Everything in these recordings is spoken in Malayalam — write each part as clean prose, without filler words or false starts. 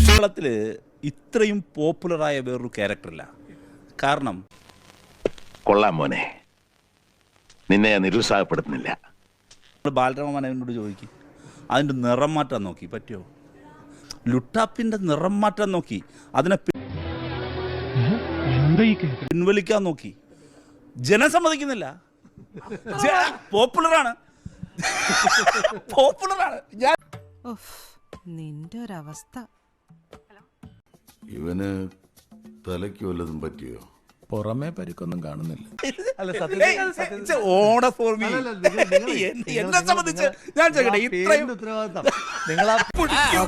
കേരളത്തില് ഇത്രയും പോപ്പുലറായ വേറൊരു ക്യാരക്ടറില്ല. കാരണം കൊള്ളാം മോനെ, നിന്നെ നിരുത്സാഹപ്പെടുത്തുന്നില്ല. ബാലരാമനോട് ചോദിക്കും, അതിൻ്റെ നിറം മാറ്റാൻ നോക്കി, പറ്റുമോ? ലുട്ടാപ്പിൻ്റെ നിറം മാറ്റാൻ നോക്കി, അതിനെ പിൻവലിക്കാൻ നോക്കി, ജനം സമ്മതിക്കുന്നില്ല. പോപ്പുലറാണ്. നിന്റെ ഒരവസ്ഥ. ഇവന് തലയ്ക്ക് വല്ലതും പറ്റിയോ? പുറമേ പരിക്കൊന്നും കാണുന്നില്ല.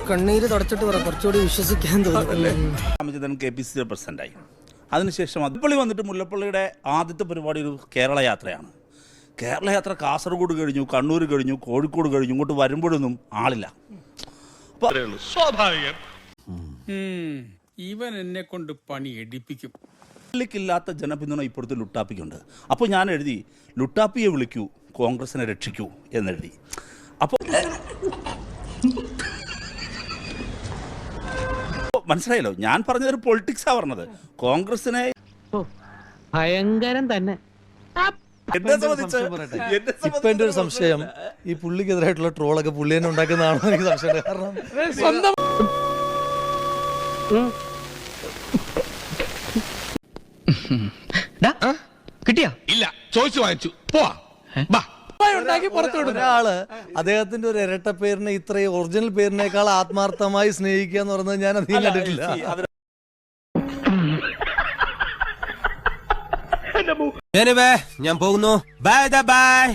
കണ്ണീര് തുടച്ചിട്ട് കുറച്ചുകൂടി വിശ്വസിക്കാൻ തോന്നുന്നു. KPCC പ്രസിഡന്റായി. അതിനുശേഷം മുല്ലപ്പള്ളി വന്നിട്ട് മുല്ലപ്പള്ളിയുടെ ആദ്യത്തെ പരിപാടി ഒരു കേരള യാത്രയാണ്. കേരള യാത്ര കാസർഗോഡ് കഴിഞ്ഞു, കണ്ണൂർ കഴിഞ്ഞു, കോഴിക്കോട് കഴിഞ്ഞു. ഇങ്ങോട്ട് വരുമ്പോഴൊന്നും ആളില്ല. സ്വാഭാവികം. ഇവൻ എന്നെ കൊണ്ട് പണി എടുപ്പിക്കും. പള്ളിക്കില്ലാത്ത ജനപിന്തുണ ഇപ്പോഴത്തെ ലുട്ടാപ്പിക്കുണ്ട്. അപ്പോൾ ഞാൻ എഴുതി, ലുട്ടാപ്പിയെ വിളിക്കൂ, കോൺഗ്രസിനെ രക്ഷിക്കൂ എന്നെഴുതി. അപ്പോൾ മനസ്സിലായല്ലോ, ഞാൻ പറഞ്ഞതൊരു പൊളിറ്റിക്സാണ് പറഞ്ഞത്. കോൺഗ്രസിനെ ഭയങ്കരം തന്നെ. ഇപ്പൊ എന്റെ ഒരു സംശയം, ഈ പുള്ളിക്കെതിരായിട്ടുള്ള ട്രോളൊക്കെ പുള്ളി തന്നെ ഉണ്ടാക്കുന്നതാണോ എനിക്ക് സംശയം. കാരണം സ്വന്തം കിട്ടിയാ ഇല്ല, ചോദിച്ചു വാങ്ങിച്ചു പോവാ. ഒരാള് അദ്ദേഹത്തിന്റെ ഒരു ഇരട്ട പേരിനെ ഇത്രയും ഒറിജിനൽ പേരിനേക്കാൾ ആത്മാർത്ഥമായി സ്നേഹിക്കുക എന്ന് പറയുന്നത് ഞാൻ അധികം കണ്ടിട്ടില്ല. ഞാൻ പോകുന്നു. Bye bye.